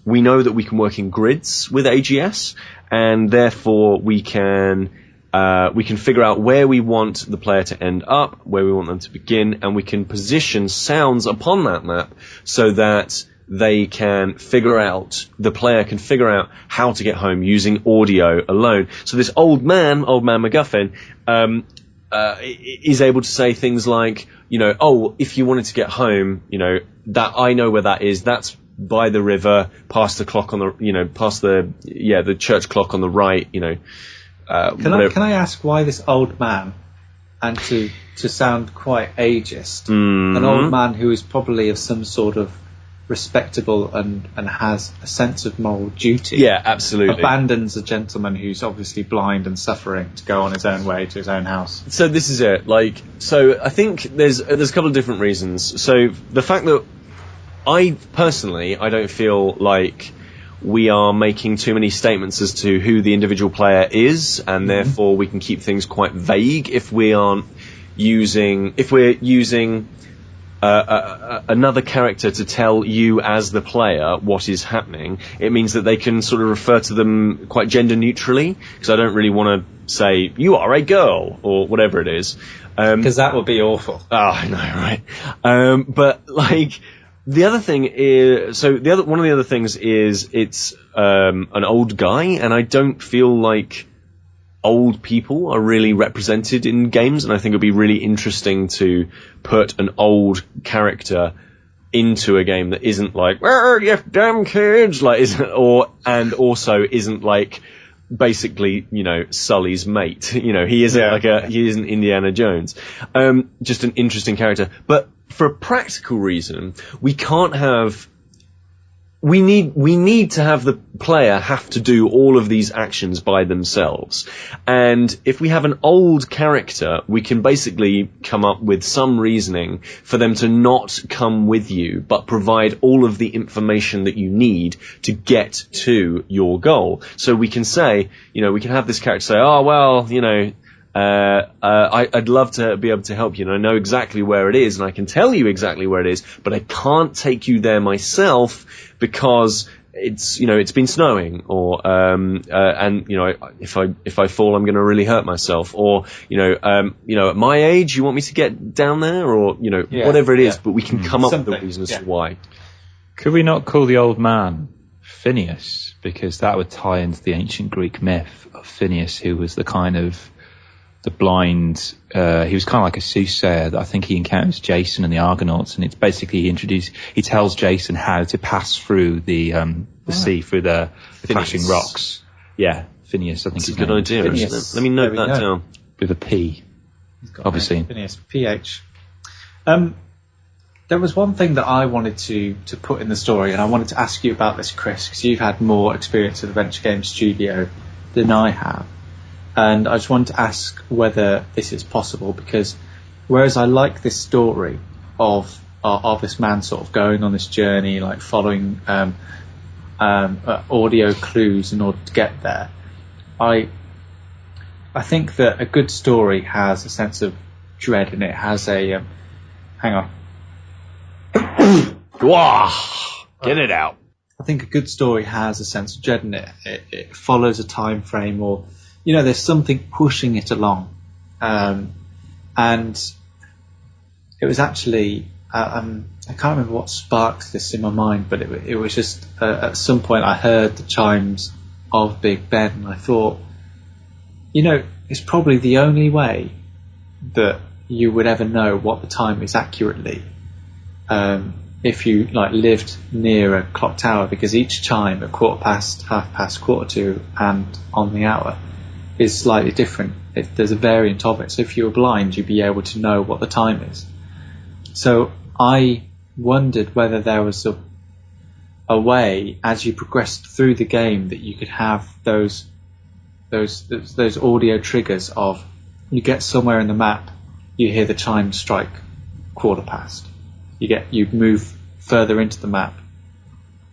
we know that we can work in grids with AGS, and therefore we can figure out where we want the player to end up, where we want them to begin, and we can position sounds upon that map so that the player can figure out how to get home using audio alone. So this old man MacGuffin, is able to say things like, if you wanted to get home, that I know where that is. That's by the river, past the clock on the, past the church clock on the right. Can I ask why this old man, and to sound quite ageist, an old man who is probably of some sort of respectable and has a sense of moral duty. Yeah, absolutely. Abandons a gentleman who's obviously blind and suffering to go on his own way to his own house. So this is it. So I think there's a couple of different reasons. So the fact that I don't feel like we are making too many statements as to who the individual player is, and therefore we can keep things quite vague if we're using another character to tell you as the player what is happening. It means that they can sort of refer to them quite gender neutrally, because I don't really want to say you are a girl or whatever it is, because that would be awful. Oh, I know, right? But the other thing is, one of the other things is it's an old guy, and I don't feel like old people are really represented in games, and I think it'd be really interesting to put an old character into a game that isn't like, you damn kids, and also isn't like basically, Sully's mate. He isn't he isn't Indiana Jones. Just an interesting character. But for a practical reason, we need to have the player have to do all of these actions by themselves. And if we have an old character, we can basically come up with some reasoning for them to not come with you, but provide all of the information that you need to get to your goal. So we can say, we can have this character say, oh, well, I'd love to be able to help you, and I know exactly where it is, and I can tell you exactly where it is, but I can't take you there myself because it's been snowing, or if I fall, I'm going to really hurt myself, or at my age, you want me to get down there, or whatever it is, but we can come up with a reason as to why. Could we not call the old man Phineas, because that would tie into the ancient Greek myth of Phineas, who was the kind of the blind, he was kind of like a soothsayer that I think he encounters Jason and the Argonauts, and it's basically he tells Jason how to pass through the sea, through the crashing rocks. Yeah, Phineas, I think it's a good idea. Let me note that down. With a P, obviously. Phineas, PH. There was one thing that I wanted to put in the story, and I wanted to ask you about this, Chris, because you've had more experience with Adventure Game Studio than I have. And I just wanted to ask whether this is possible, because whereas I like this story of this man sort of going on this journey, like following audio clues in order to get there, I I think that a good story has a sense of dread in it. Has a hang on. Wah! Get it out. I think a good story has a sense of dread in it. It follows a time frame, or there's something pushing it along. And it was actually I can't remember what sparked this in my mind, but it was just at some point I heard the chimes of Big Ben, and I thought, it's probably the only way that you would ever know what the time is accurately, if you lived near a clock tower, because each chime at 1/4 past, 1/2 past, 1/4 to, and on the hour is slightly different. There's a variant of it. So if you were blind, you'd be able to know what the time is. So I wondered whether there was a way, as you progressed through the game, that you could have those audio triggers of, you get somewhere in the map, you hear the chime strike 1/4 past. You move further into the map,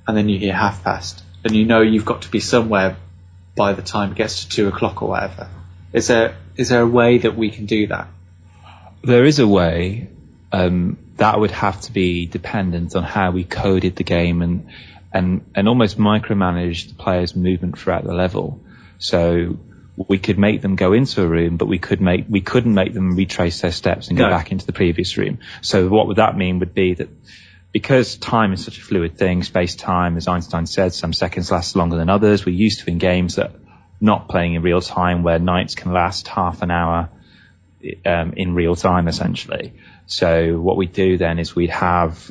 and then you hear 1/2 past, and you've got to be somewhere by the time it gets to 2 o'clock or whatever. Is there a way that we can do that? There is a way. That would have to be dependent on how we coded the game and almost micromanage the player's movement throughout the level. So we could make them go into a room, but we couldn't make them retrace their steps and go back into the previous room. So what would that mean would be that, because time is such a fluid thing, space-time, as Einstein said, some seconds last longer than others. We're used to in games that not playing in real time, where nights can last half an hour in real time, essentially. So what we do then is we'd have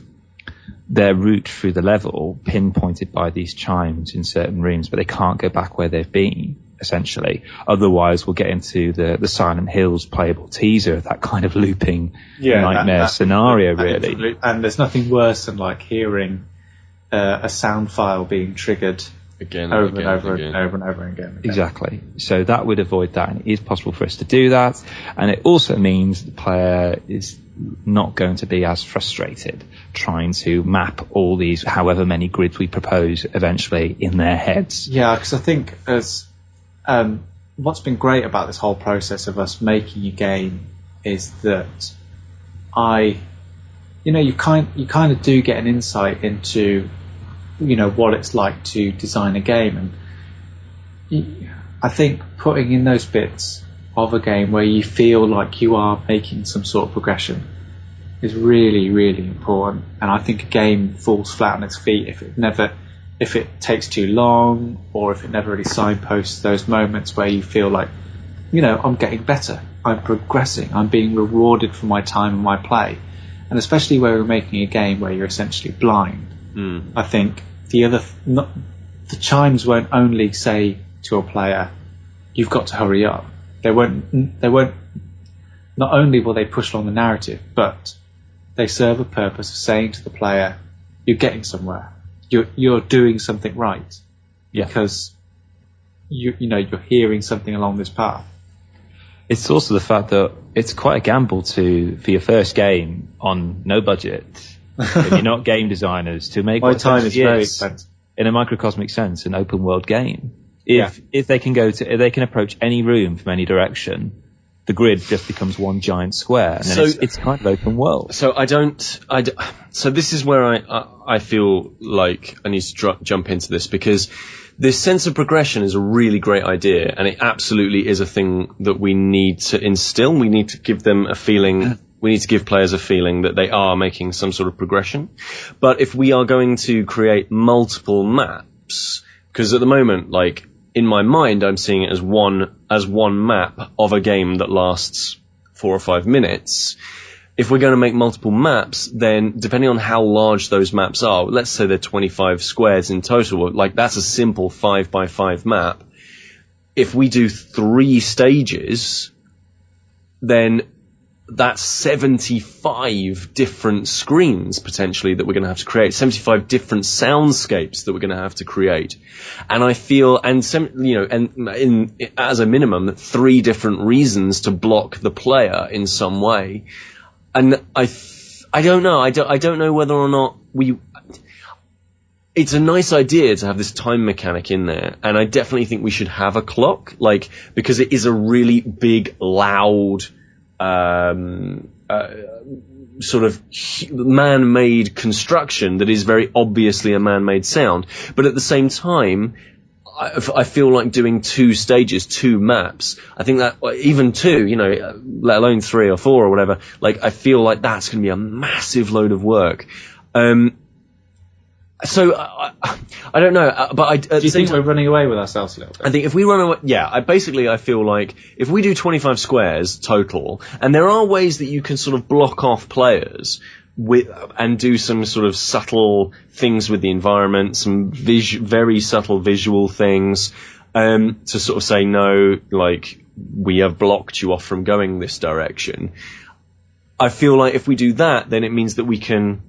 their route through the level pinpointed by these chimes in certain rooms, but they can't go back where they've been, essentially. Otherwise, we'll get into the Silent Hills playable teaser, that kind of looping nightmare scenario, really. And there's nothing worse than hearing a sound file being triggered over and over again. Exactly. So that would avoid that, and it is possible for us to do that. And it also means the player is not going to be as frustrated trying to map all these, however many grids we propose, eventually in their heads. Yeah, because I think what's been great about this whole process of us making a game is that you kind of do get an insight into what it's like to design a game, and I think putting in those bits of a game where you feel like you are making some sort of progression is really, really important. And I think a game falls flat on its feet if it takes too long, or if it never really signposts those moments where you feel like, I'm getting better, I'm progressing, I'm being rewarded for my time and my play. And especially where we're making a game where you're essentially blind, I think the chimes won't only say to a player, you've got to hurry up. They won't. Not only will they push along the narrative, but they serve a purpose of saying to the player, you're getting somewhere. You're doing something right, because you're hearing something along this path. It's also the fact that it's quite a gamble for your first game on no budget, and you're not game designers, to make my time is very expensive, in a microcosmic sense, an open world game. If they can approach any room from any direction, the grid just becomes one giant square, and then it's kind of open world. So so this is where I feel like I need to jump into this, because this sense of progression is a really great idea, and it absolutely is a thing that we need to instill. We need to give them a feeling. We need to give players a feeling that they are making some sort of progression. But if we are going to create multiple maps, because at the moment, in my mind, I'm seeing it as one map of a game that lasts 4 or 5 minutes. If we're going to make multiple maps, then depending on how large those maps are, let's say they're 25 squares in total, that's a simple 5x5 map. If we do 3 stages, then that's 75 different screens potentially that we're going to have to create, 75 different soundscapes that we're going to have to create. And I feel, as a minimum, 3 different reasons to block the player in some way. And I don't know. I don't know whether or not it's a nice idea to have this time mechanic in there, and I definitely think we should have a clock, like, because it is a really big, loud, sort of man-made construction that is very obviously a man-made sound. But at the same time, I feel like doing 2 stages, 2 maps. I think that even 2, you know, let alone 3 or 4 or whatever. Like, I feel like that's going to be a massive load of work. So I don't know, but do you think we're running away with ourselves a little bit? I think if we run away, I feel like if we do 25 squares total, and there are ways that you can sort of block off players and do some sort of subtle things with the environment, some very subtle visual things, to sort of say, no, like, we have blocked you off from going this direction. I feel like if we do that, then it means that we can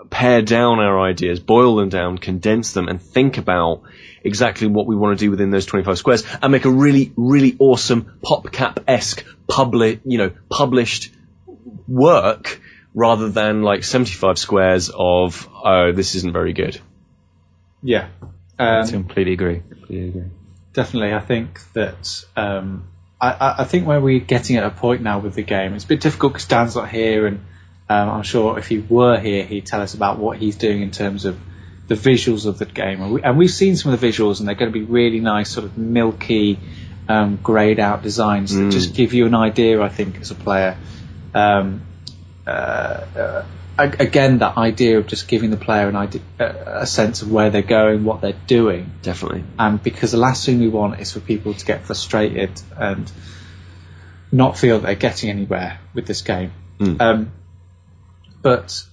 pare down our ideas, boil them down, condense them, and think about exactly what we want to do within those 25 squares, and make a really, really awesome PopCap-esque published work, rather than like 75 squares of, oh, this isn't very good. Yeah. I completely agree. Definitely. I think that I think where we're getting at a point now with the game, it's a bit difficult because Dan's not here, and I'm sure if he were here, he'd tell us about what he's doing in terms of the visuals of the game. And we've seen some of the visuals, and they're going to be really nice, sort of milky, greyed out designs that just give you an idea, I think, as a player. Again, that idea of just giving the player a sense of where they're going, what they're doing. Definitely. And because the last thing we want is for people to get frustrated and not feel that they're getting anywhere with this game. But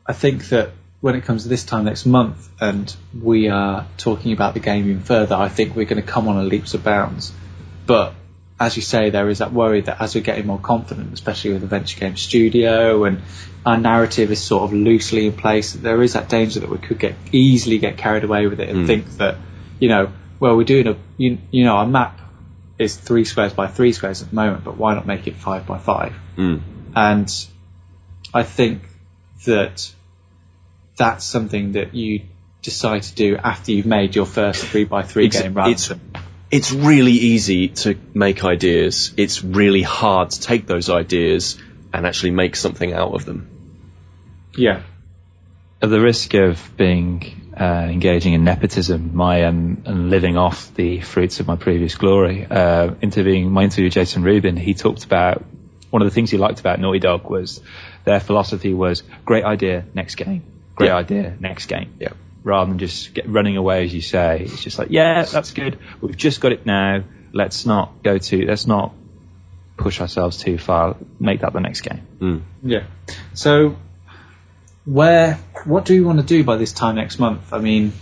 I think that when it comes to this time next month and we are talking about the game even further, I think we're going to come on a leaps and bounds. But as you say, there is that worry that as we're getting more confident, especially with the Venture Game Studio, and our narrative is sort of loosely in place, there is that danger that we could easily get carried away with it and think that, we're doing our map is 3 squares by 3 squares at the moment, but why not make it 5 by 5? And I think that that's something that you decide to do after you've made your first 3 by 3 game. It's really easy to make ideas. It's really hard to take those ideas and actually make something out of them. Yeah. At the risk of being engaging in nepotism, and living off the fruits of my previous glory, interview with Jason Rubin, he talked about one of the things he liked about Naughty Dog was their philosophy was great idea, next game. Great idea, next game. Yeah. Rather than just running away, as you say. It's just like, yeah, that's good. We've just got it now. Let's not push ourselves too far. Make that the next game. Yeah. So, what do you want to do by this time next month? I mean,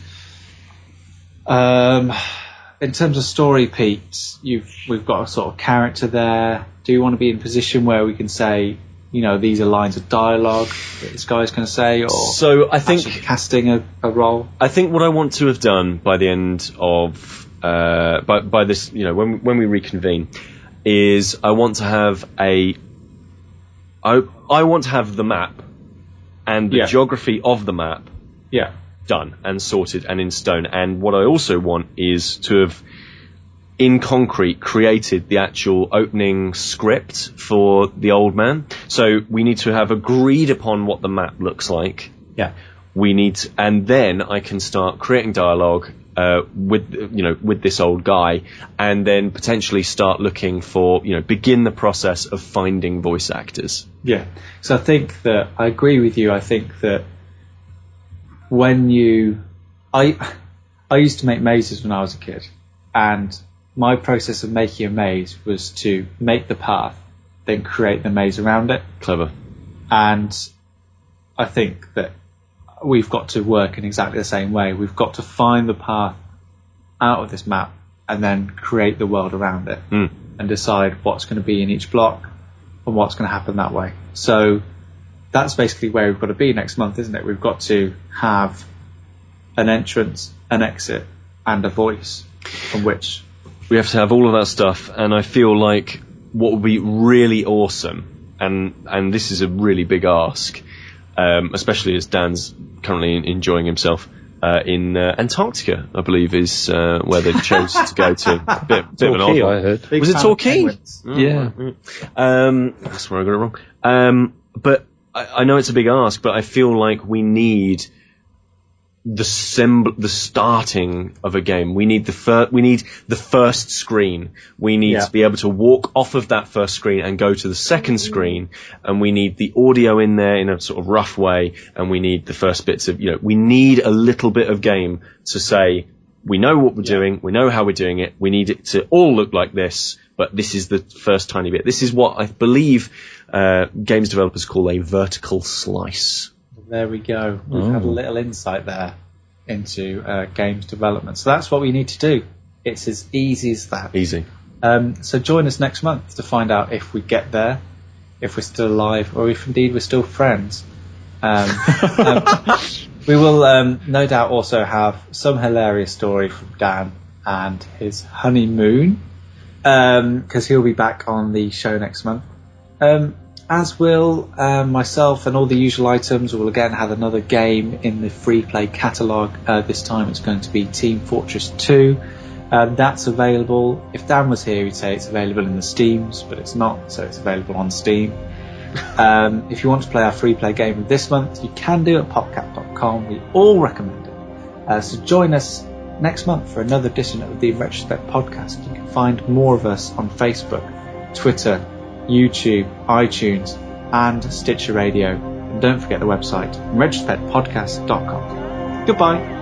in terms of story, Pete, we've got a sort of character there. Do you want to be in a position where we can say, these are lines of dialogue that this guy's going to say, or so I think casting a role? I think what I want to have done by the end of by this, when we reconvene, is I want to have I want to have the map and the geography of the map done and sorted and in stone. And what I also want is to have, in concrete, created the actual opening script for the Old Man. So we need to have agreed upon what the map looks like. Yeah. And then I can start creating dialogue with this old guy, and then potentially start looking for, begin the process of finding voice actors. Yeah. So I think that I agree with you. I think that when I used to make mazes when I was a kid, and my process of making a maze was to make the path, then create the maze around it. Clever. And I think that we've got to work in exactly the same way. We've got to find the path out of this map and then create the world around it and decide what's going to be in each block and what's going to happen that way. So that's basically where we've got to be next month, isn't it? We've got to have an entrance, an exit, and a voice from which we have to have all of that stuff. And I feel like what would be really awesome, and this is a really big ask, especially as Dan's currently enjoying himself in Antarctica, I believe, is where they chose to go to. A bit of an odd Torquay, one. I heard. Big Was it fan of Torquay? penguins. Yeah. That's where I got it wrong. But I know it's a big ask, but I feel like we need the starting of a game. We need the first screen. We need to be able to walk off of that first screen and go to the second screen, and we need the audio in there in a sort of rough way, and we need the first bits of, we need a little bit of game to say, we know what we're doing, we know how we're doing it, we need it to all look like this, but this is the first tiny bit. This is what I believe games developers call a vertical slice. There we go. We've had a little insight there into games development. So that's what we need to do. It's as easy as that. Easy. So join us next month to find out if we get there, if we're still alive, or if indeed we're still friends. We will no doubt also have some hilarious story from Dan and his honeymoon, because he'll be back on the show next month. As will myself and all the usual items. We'll again have another game in the free play catalogue. This time it's going to be Team Fortress 2. That's available. If Dan was here, he'd say it's available in the Steams, but it's not, so it's available on Steam. If you want to play our free play game this month, you can do it at popcat.com. We all recommend it. So join us next month for another edition of the InRetroSpect podcast. You can find more of us on Facebook, Twitter, YouTube, iTunes, and Stitcher Radio. And don't forget the website, InRetroSpectpodcast.com. Goodbye.